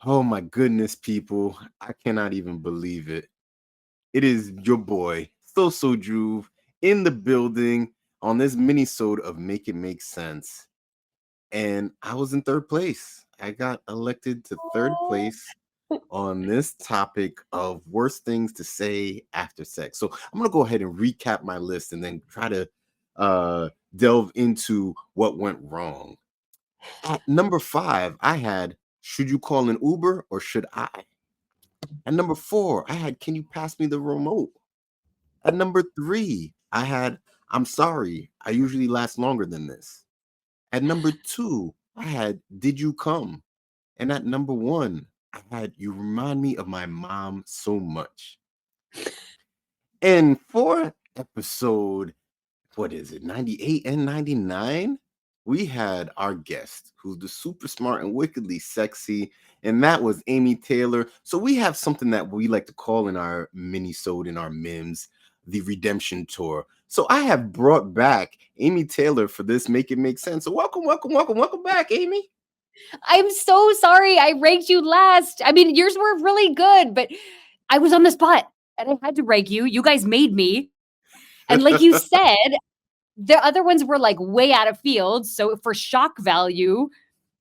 Oh my goodness, people. I cannot even believe it. It is your boy, So Juve, in the building on this mini-sode of Make It Make Sense. And I was in third place. I got elected to third Oh. place on this topic of worst things to say after sex. So I'm gonna go ahead and recap my list and then try to delve into what went wrong. At number 5, I had should you call an Uber or should I? At number 4, I had can you pass me the remote? At number 3, I had I'm sorry, I usually last longer than this. At number 2, I had did you come? And at number 1, I had you remind me of my mom so much. And for episode what is it, 98 and 99, we had our guest who's the super smart and wickedly sexy, and that was Amy Taylor. So we have something that we like to call in our mini-sode, in our memes, the redemption tour. So I have brought back Amy Taylor for this Make It Make Sense. So welcome back, Amy. I'm so sorry I ranked you last. I mean, yours were really good, but I was on the spot and I had to rank you. You guys made me. And like you said, the other ones were like way out of field. So for shock value,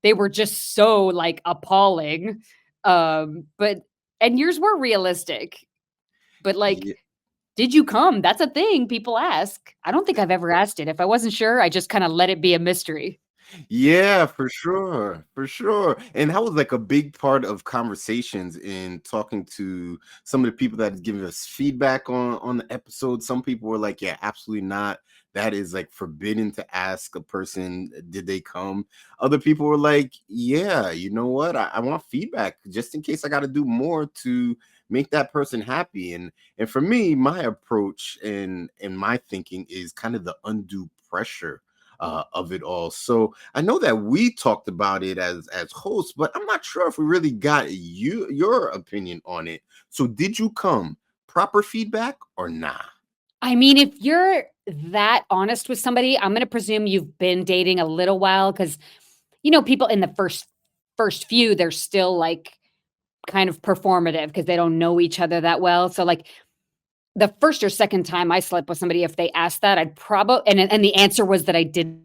they were just so like appalling. But and yours were realistic. But like, Yeah. did you come? That's a thing people ask. I don't think I've ever asked it. If I wasn't sure, I just kind of let it be a mystery. Yeah, for sure, for sure. And that was like a big part of conversations in talking to some of the people that had given us feedback on the episode. Some people were like, "Yeah, absolutely not. That is like forbidden to ask a person, did they come?" Other people were like, "Yeah, you know what? I want feedback just in case I got to do more to make that person happy." And for me, my approach and my thinking is kind of the undue pressure of it all. So I know that we talked about it as hosts, but I'm not sure if we really got your opinion on it. So did you come proper feedback or nah? I mean, if you're that honest with somebody, I'm gonna presume you've been dating a little while because, people in the first few, they're still like kind of performative because they don't know each other that well. So like the first or second time I slept with somebody, if they asked that, I'd probably and the answer was that I didn't,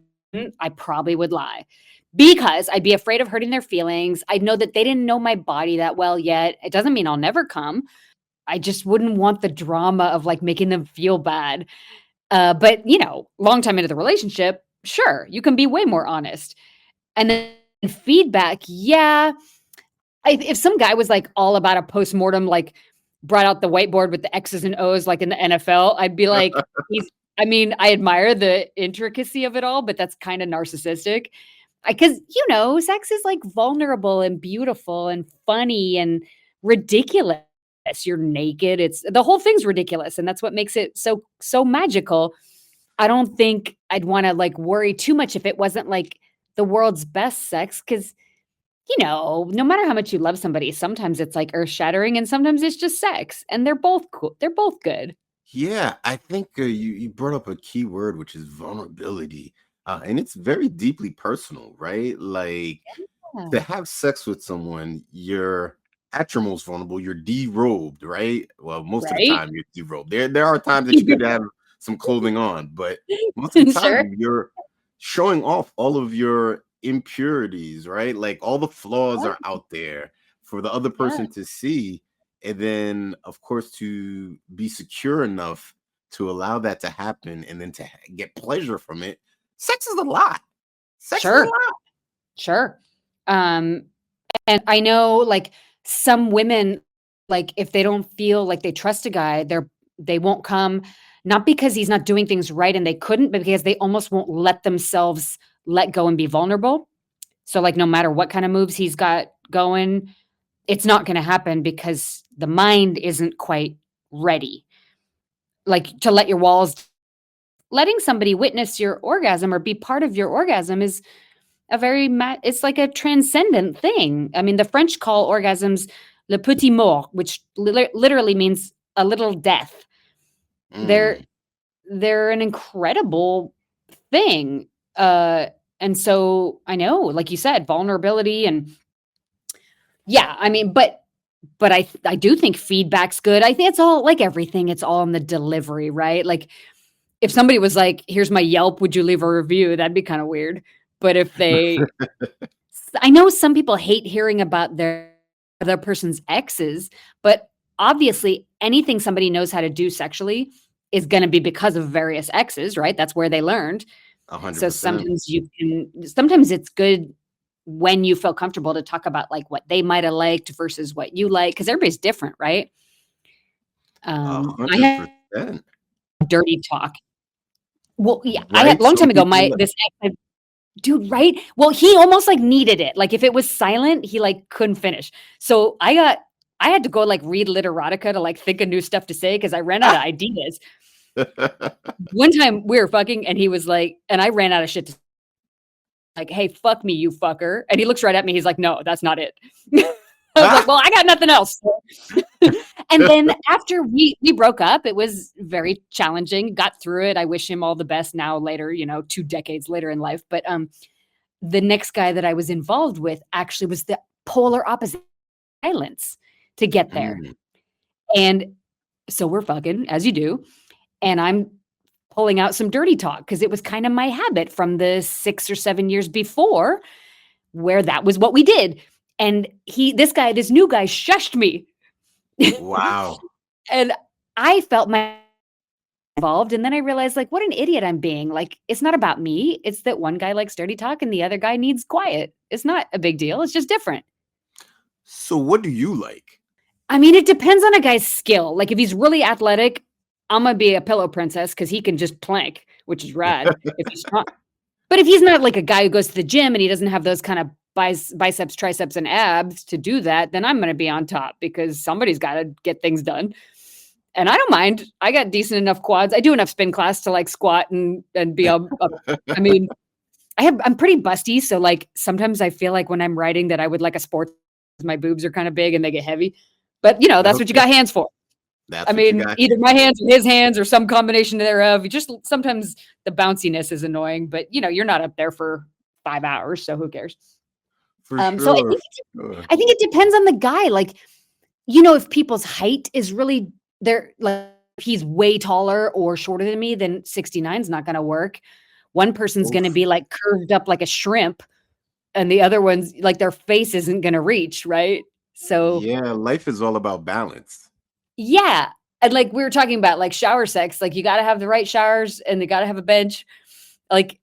I probably would lie. Because I'd be afraid of hurting their feelings. I'd know that they didn't know my body that well yet. It doesn't mean I'll never come. I just wouldn't want the drama of like making them feel bad. But long time into the relationship, sure, you can be way more honest. And then feedback, yeah. If some guy was like all about a postmortem, like brought out the whiteboard with the X's and O's, like in the NFL, I'd be like, I mean, I admire the intricacy of it all, but that's kind of narcissistic. Because, sex is like vulnerable and beautiful and funny and ridiculous. You're naked. It's the whole thing's ridiculous. And that's what makes it so magical. I don't think I'd want to like worry too much if it wasn't like the world's best sex. Cause, no matter how much you love somebody, sometimes it's like earth shattering and sometimes it's just sex. And they're both cool. They're both good. Yeah, I think you brought up a key word, which is vulnerability, and it's very deeply personal, right? Like to Yeah. have sex with someone, you're at your most vulnerable, you're derobed, right? Well, most of the Right? time you're derobed. There are times that you could have some clothing on, but most of the Sure. time you're showing off all of your impurities, right? Like all the flaws are Yeah. out there for the other Yeah. person to see. And then, of course, to be secure enough to allow that to happen and then to get pleasure from it. Sex is a lot. Sex is a Sure. lot. Sure. Um, and I know like some women, like if they don't feel like they trust a guy, they won't come, not because he's not doing things right and they couldn't, but because they almost won't let themselves let go and be vulnerable. So like no matter what kind of moves he's got going, it's not gonna happen because the mind isn't quite ready. Like to let your walls letting somebody witness your orgasm or be part of your orgasm is it's like a transcendent thing. I mean, the French call orgasms le petit mort, which literally means a little death. They're Mm. they're an incredible thing. Uh, and so I know, like you said, vulnerability and Yeah, I mean, but I do think feedback's good. I think it's all like everything, it's all in the delivery, right? Like, if somebody was like, "Here's my Yelp, would you leave a review?" That'd be kinda weird. But if they I know some people hate hearing about their other person's exes, but obviously anything somebody knows how to do sexually is gonna be because of various exes, right? That's where they learned. So 100%. sometimes it's good when you feel comfortable to talk about, like, what they might have liked versus what you like, because everybody's different, right? I had 100%. dirty talk. Well, yeah, I had Right? long Some time ago, people my this ex dude, right? Well, he almost, like, needed it. Like, if it was silent, he, like, couldn't finish. So, I had to go, like, read Literotica to, like, think of new stuff to say because I ran out of ideas. One time, we were fucking, and he was like and I ran out of shit to like, "Hey, fuck me, you fucker." And he looks right at me, he's like, "No, that's not it." I was like, "Well, I got nothing else." And then after we broke up, it was very challenging, got through it. I wish him all the best now later, 2 decades later in life, but, the next guy that I was involved with actually was the polar opposite violence to get there. Mm. And so we're fucking, as you do, and I'm pulling out some dirty talk because it was kind of my habit from the 6 or 7 years before where that was what we did. And this new guy shushed me. Wow. And I felt my involved, and then I realized, like, what an idiot I'm being. Like, it's not about me. It's that one guy likes dirty talk and the other guy needs quiet. It's not a big deal. It's just different. So what do you like? I mean, it depends on a guy's skill. Like, if he's really athletic, I'm gonna be a pillow princess because he can just plank, which is rad if he's strong. But if he's not like a guy who goes to the gym and he doesn't have those kind of biceps, triceps, and abs to do that, then I'm gonna be on top because somebody's gotta get things done. And I don't mind. I got decent enough quads. I do enough spin class to, like, squat and be a I mean, I'm pretty busty, so, like, sometimes I feel like when I'm writing that I would like a sport my boobs are kinda big and they get heavy. But, that's what you Okay. got hands for. I That's what you mean, got. either my hands or his hands or some combination thereof. You just sometimes the bounciness is annoying, but, you're not up there for 5 hours, so who cares? For So sure. For sure. I think it depends on the guy, like, if people's height is really they're like, if he's way taller or shorter than me, then 69 is not gonna work. One person's gonna Oof. be, like, curved up like a shrimp, and the other one's like, their face isn't gonna reach, right? So Yeah, life is all about balance. yeah, and, like, we were talking about, like, shower sex, like, you gotta have the right showers, and they gotta have a bench. Like,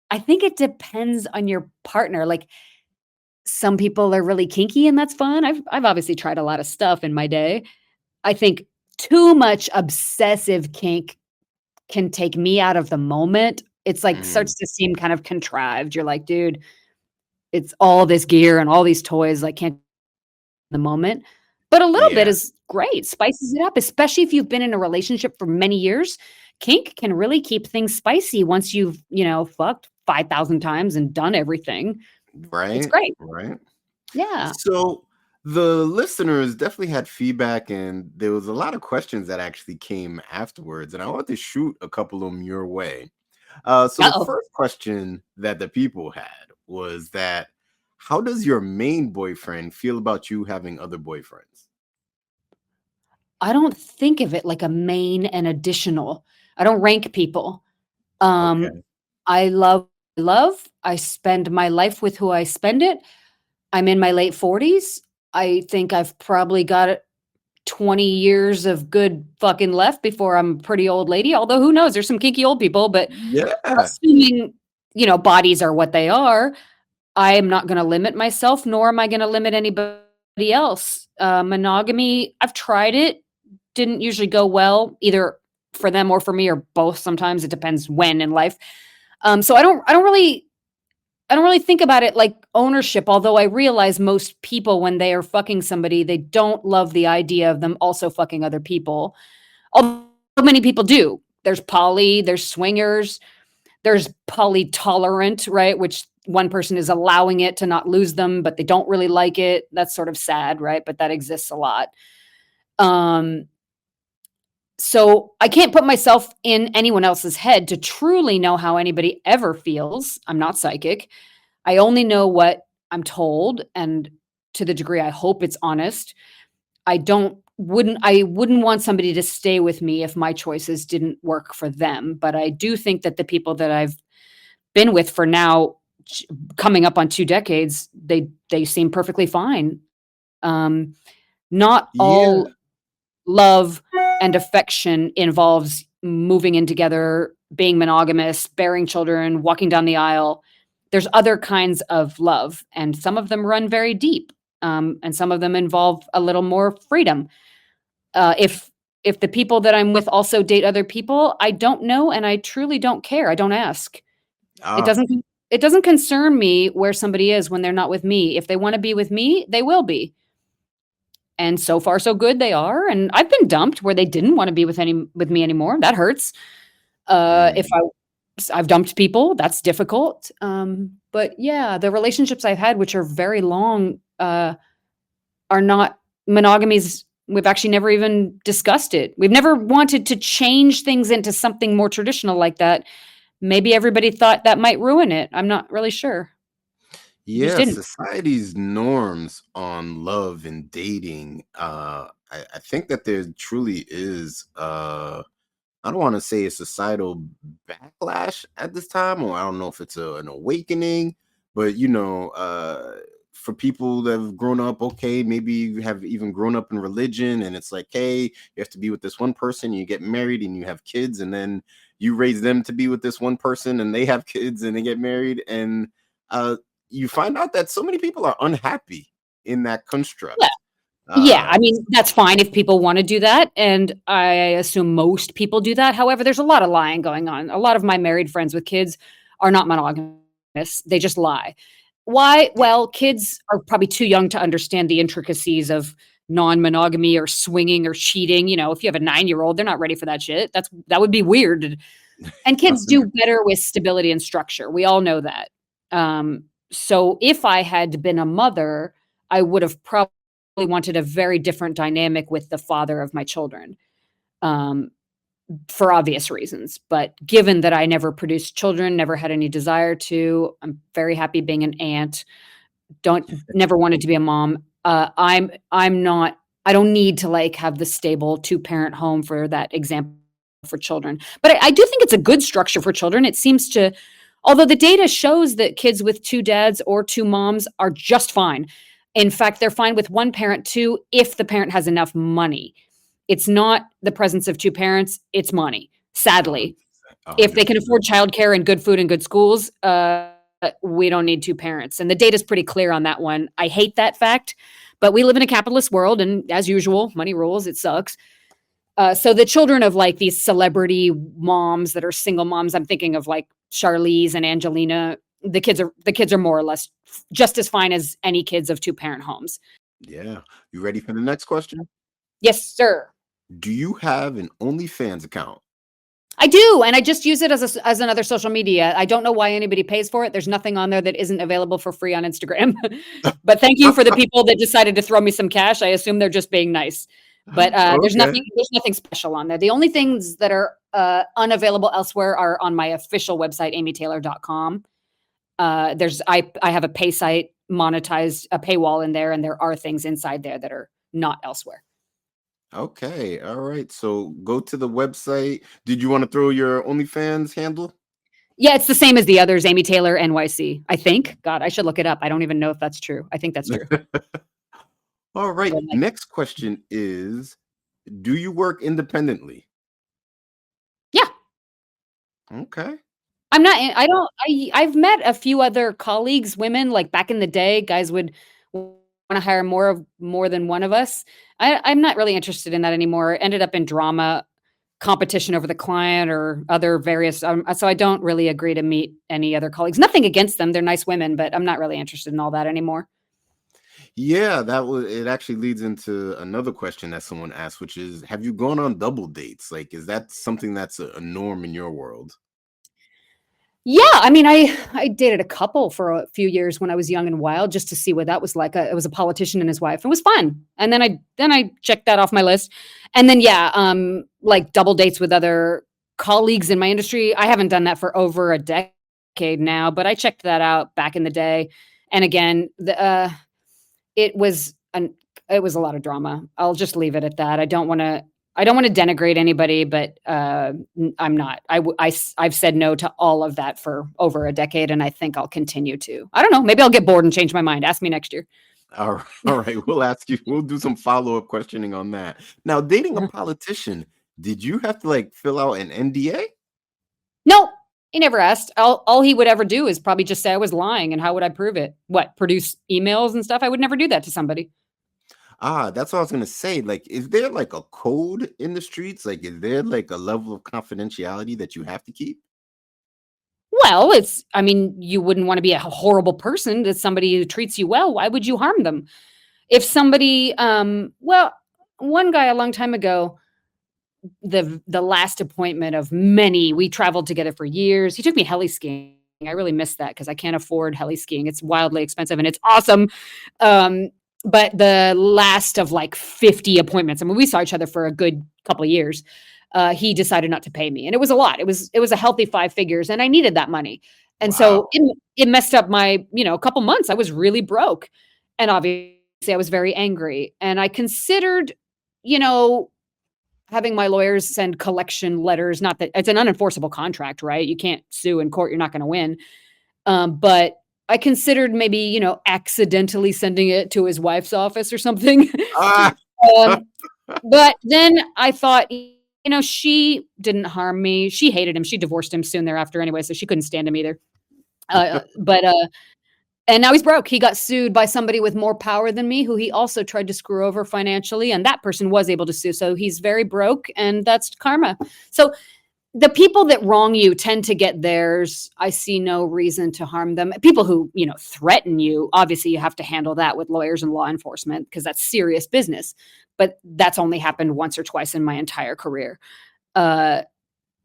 I think it depends on your partner, like, some people are really kinky, and that's fun. I've obviously tried a lot of stuff in my day. I think too much obsessive kink can take me out of the moment. It's, like, Mm, starts to seem kind of contrived. You're like, "Dude, it's all this gear and all these toys, like, can't the moment." But a little bit yeah. is great, spices it up, especially if you've been in a relationship for many years. Kink can really keep things spicy once you've, fucked 5,000 times and done everything. It's Right. great. Right. Yeah. So the listeners definitely had feedback, and there was a lot of questions that actually came afterwards. And I want to shoot a couple of them your way. So the Uh-oh. first question that the people had was that how does your main boyfriend feel about you having other boyfriends? I don't think of it like a main and additional. I don't rank people. Um, Okay. I love, I spend my life with who I spend it. I'm in my late 40s. I think I've probably got 20 years of good fucking left before I'm a pretty old lady, although who knows, there's some kinky old people, but Yeah. assuming, bodies are what they are, I am not gonna limit myself, nor am I gonna limit anybody else. Monogamy, I've tried it, didn't usually go well, either for them or for me or both. Sometimes it depends when in life. So I don't really think about it like ownership, although I realize most people when they are fucking somebody, they don't love the idea of them also fucking other people. Although many people do. There's poly, there's swingers, there's polytolerant, right? Which one person is allowing it to not lose them, but they don't really like it. That's sort of sad, right? But that exists a lot. Um, so I can't put myself in anyone else's head to truly know how anybody ever feels. I'm not psychic. I only know what I'm told, and to the degree I hope it's honest. I wouldn't want somebody to stay with me if my choices didn't work for them. But I do think that the people that I've been with for now coming up on 2 decades, they seem perfectly fine. Um, Not Yeah. all love and affection involves moving in together, being monogamous, bearing children, walking down the aisle. There's other kinds of love, and some of them run very deep, and some of them involve a little more freedom. If the people that I'm with also date other people, I don't know, and I truly don't care. I don't ask. It Ah, doesn't it doesn't concern me where somebody is when they're not with me. If they wanna be with me, they will be. And so far so good they are, and I've been dumped where they didn't wanna be with me anymore. That hurts. If mm, I've dumped people, that's difficult. But yeah, the relationships I've had, which are very long, are not monogamies. We've actually never even discussed it. We've never wanted to change things into something more traditional like that. Maybe everybody thought that might ruin it. I'm not really sure. We just yeah, didn't. society's norms on love and dating. I think that there truly is. I don't want to say a societal backlash at this time, or I don't know if it's an awakening, but for people that have grown up, okay, maybe you have even grown up in religion, and it's like, hey, you have to be with this one person, you get married, and you have kids, and then you raise them to be with this one person, and they have kids, and they get married, and uh, you find out that so many people are unhappy in that Yeah. construct. Yeah, Uh, I mean, that's fine if people wanna do that, and I assume most people do that. However, there's a lot of lying going on. A lot of my married friends with kids are not monogamous, they just lie. Why? yeah, Well, kids are probably too young to understand the intricacies of non-monogamy or swinging or cheating. If you have a 9-year-old, they're not ready for that shit. That would be weird, and kids nothing. do better with stability and structure. We all know that. So if I had been a mother, I would have probably wanted a very different dynamic with the father of my children, um, for obvious reasons. But given that I never produced children, never had any desire to, I'm very happy being an aunt. Don't Never wanted to be a mom. I'm not. I don't need to like have the stable two-parent home for that example for children. But I do think it's a good structure for children. It seems to, although the data shows that kids with two dads or two moms are just fine. In fact, they're fine with one parent too if the parent has enough money. It's not the presence of two parents, it's money. A hundred Sadly, percent. A if they hundred can afford percent. childcare and good food and good schools, we don't need two parents. And the data's pretty clear on that one. I hate that fact, but we live in a capitalist world, and as usual, money rules. It sucks. So the children of like these celebrity moms that are single moms, I'm thinking of like Charlize and Angelina. The kids are more or less just as fine as any kids of two parent homes. Yeah. You ready for the next question? Yes, sir. Do you have an OnlyFans account? I do, and I just use it as another social media. I don't know why anybody pays for it. There's nothing on there that isn't available for free on Instagram. But thank you for the people that decided to throw me some cash. I assume they're just being nice. But there's Okay. nothing special on there. The only things that are unavailable elsewhere are on my official website, amytaylor.com. I have a pay site monetized a paywall in there, and there are things inside there that are not elsewhere. Okay. All right. So go to the website. Did you want to throw your OnlyFans handle? Yeah, it's the same as the others, Amy Taylor NYC, I think. God, I should look it up. I don't even know if that's true. I think that's true. All right. But, like, Next question is, do you work independently? yeah, Okay. I'm not I don't I've met a few other colleagues, women, like, back in the day, guys would wanna hire more than one of us. I'm not really interested in that anymore. Ended up in drama, competition over the client or other various, so I don't really agree to meet any other colleagues. Nothing against them, they're nice women, but I'm not really interested in all that anymore. Yeah, that was it actually leads into another question that someone asked, which is, have you gone on double dates? Like, is that something that's a norm in your world? Yeah, I mean, I dated a couple for a few years when I was young and wild just to see what that was like. It was a politician and his wife. It was fun. And then I checked that off my list. And then yeah, like double dates with other colleagues in my industry. I haven't done that for over a decade now, but I checked that out back in the day. And again, it was an it was a lot of drama. I'll just leave it at that. I don't wanna denigrate anybody, but, I'm not. I've said no to all of that for over a decade, and I think I'll continue to. I don't know, maybe I'll get bored and change my mind. Ask me next year. All right. We'll ask you. We'll do some follow-up questioning on that. Now, dating a politician, did you have to like fill out an NDA? No, he never asked. All he would ever do is probably just say I was lying, and how would I prove it? What, produce emails and stuff? I would never do that to somebody. Ah, that's what I was gonna say. Like, is there like a code in the streets? Like, is there like a level of confidentiality that you have to keep? Well, I mean, you wouldn't wanna be a horrible person to somebody who treats you well. Why would you harm them? If somebody, well, one guy a long time ago, the last appointment of many, we traveled together for years. He took me heli skiing. I really miss that because I can't afford heli skiing. It's wildly expensive and it's awesome. Um, but the last of like 50 appointments, I mean, we saw each other for a good couple of years. He decided not to pay me, and it was a lot. It was a healthy 5 figures, and I needed that money. And so Wow. it messed up my, a couple months. I was really broke, and obviously I was very angry. And I considered, you know, having my lawyers send collection letters. Not that it's an unenforceable contract, right? You can't sue in court. You're not going to win. But I considered maybe, accidentally sending it to his wife's office or something. Ah. um, but then I thought, she didn't harm me. She hated him. She divorced him soon thereafter anyway, so she couldn't stand him either. But and now he's broke. He got sued by somebody with more power than me, who he also tried to screw over financially, and that person was able to sue. So he's very broke, and that's karma. So the people that wrong you tend to get theirs. I see no reason to harm them. People who, threaten you, obviously you have to handle that with lawyers and law enforcement because that's serious business. But that's only happened once or twice in my entire career. Uh,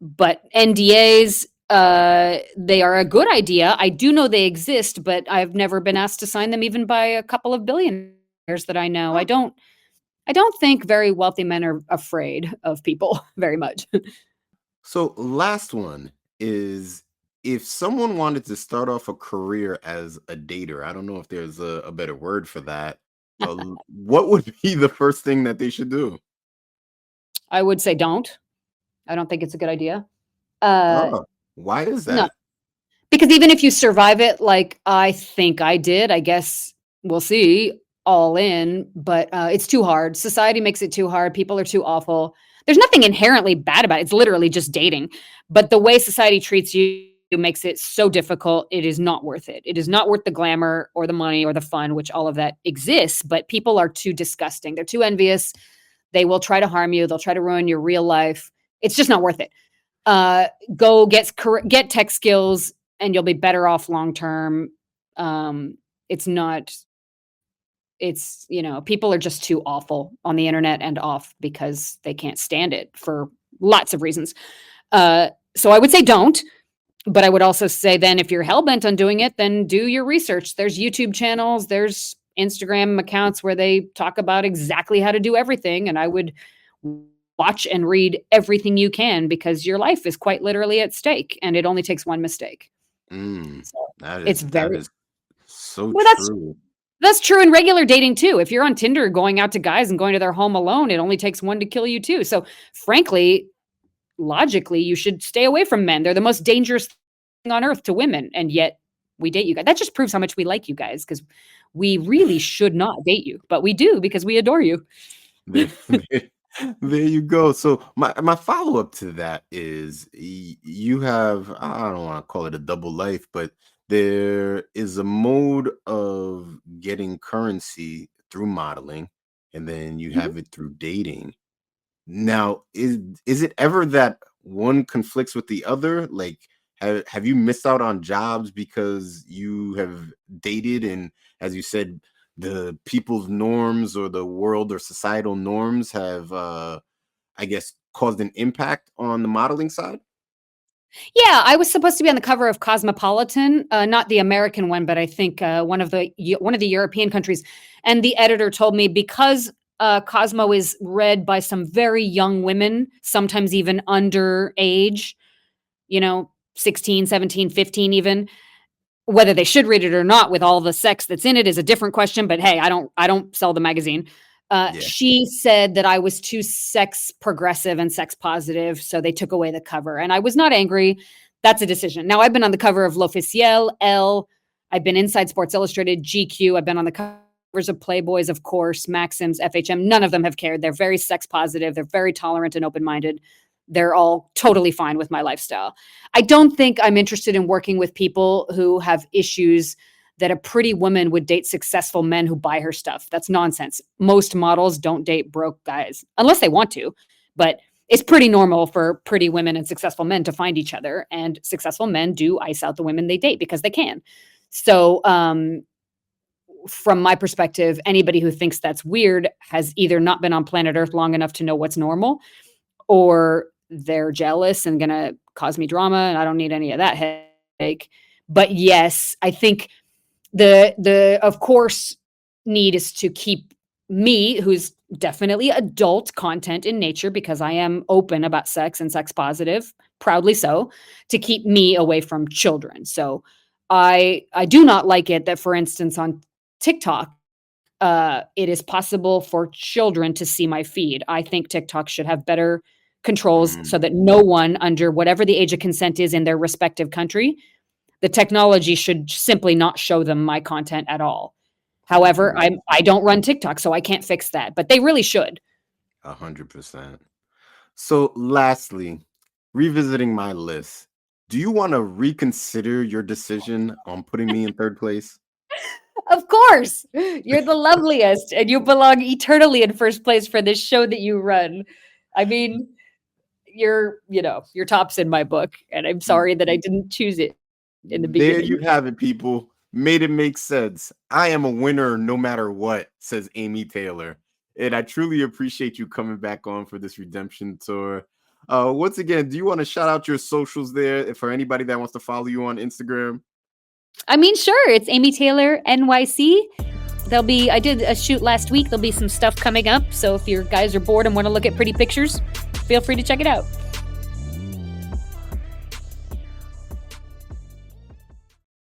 but NDAs, they are a good idea. I do know they exist, but I've never been asked to sign them even by a couple of billionaires that I know. I don't think very wealthy men are afraid of people very much. So, last one is, if someone wanted to start off a career as a dater, I don't know if there's a better word for that. What would be the first thing that they should do? I would say don't. I don't think it's a good idea. Uh, Oh, why is no, that? because even if you survive it, like I think I did, I guess we'll see, all in, but it's too hard. Society makes it too hard. People are too awful. There's nothing inherently bad about it. It's literally just dating. But the way society treats you makes it so difficult. It is not worth it. It is not worth the glamour or the money or the fun, which all of that exists. But people are too disgusting. They're too envious. They will try to harm you. They'll try to ruin your real life. It's just not worth it. Go get tech skills, and you'll be better off long term. It's not. People are just too awful on the internet and off because they can't stand it for lots of reasons. So I would say don't. But I would also say then if you're hell bent on doing it, then do your research. There's YouTube channels, there's Instagram accounts where they talk about exactly how to do everything. And I would watch and read everything you can because your life is quite literally at stake and it only takes one mistake. Mm, So that it's is that very is so well, that's true. that's true in regular dating too. If you're on Tinder going out to guys and going to their home alone, it only takes one to kill you too. So frankly, logically, you should stay away from men. They're the most dangerous thing on earth to women, and yet we date you guys. That just proves how much we like you guys because we really should not date you, but we do because we adore you. There, there, there you go. So my follow up to that is, you have, I don't want to call it a double life, but there is a mode of getting currency through modeling, and then you Mhm. have it through dating. Now, is it ever that one conflicts with the other? Like, have you missed out on jobs because you have dated, and as you said, the people's norms or the world or societal norms have, I guess, caused an impact on the modeling side? Yeah, I was supposed to be on the cover of Cosmopolitan, not the American one, but I think one of the European countries. And the editor told me because Cosmo is read by some very young women, sometimes even underage, 16, 17, 15 even. Whether they should read it or not with all the sex that's in it is a different question, but hey, I don't sell the magazine. Yeah. She said that I was too sex progressive and sex positive, so they took away the cover. And I was not angry. That's a decision. Now, I've been on the cover of L'Officiel, Elle. I've been inside Sports Illustrated, GQ. I've been on the covers of Playboys, of course, Maxims, FHM. None of them have cared. They're very sex positive. They're very tolerant and open-minded. They're all totally fine with my lifestyle. I don't think I'm interested in working with people who have issues that a pretty woman would date successful men who buy her stuff. That's nonsense. Most models don't date broke guys unless they want to, but it's pretty normal for pretty women and successful men to find each other, and successful men do ice out the women they date because they can. So, from my perspective, anybody who thinks that's weird has either not been on planet Earth long enough to know what's normal, or they're jealous and going to cause me drama, and I don't need any of that headache. But yes, I think the of course need is to keep me, who's definitely adult content in nature because I am open about sex and sex positive, proudly so, to keep me away from children. So I do not like it that, for instance, on TikTok, it is possible for children to see my feed. I think TikTok should have better controls so that no one under whatever the age of consent is in their respective country, the technology should simply not show them my content at all. However, I don't run TikTok, so I can't fix that, but they really should. 100%. So lastly, revisiting my list, do you want to reconsider your decision on putting me in third place? Of course, you're the loveliest, and you belong eternally in first place for this show that you run. I mean, you're tops in my book, and I'm sorry that I didn't choose it in the There beginning. you have it, people. Made it make sense. I am a winner no matter what, says Amy Taylor. And I truly appreciate you coming back on for this redemption tour. Once again, do you want to shout out your socials there for anybody that wants to follow you on Instagram? I mean, sure, it's Amy Taylor NYC. I did a shoot last week. There'll be some stuff coming up. So if your guys are bored and want to look at pretty pictures, feel free to check it out.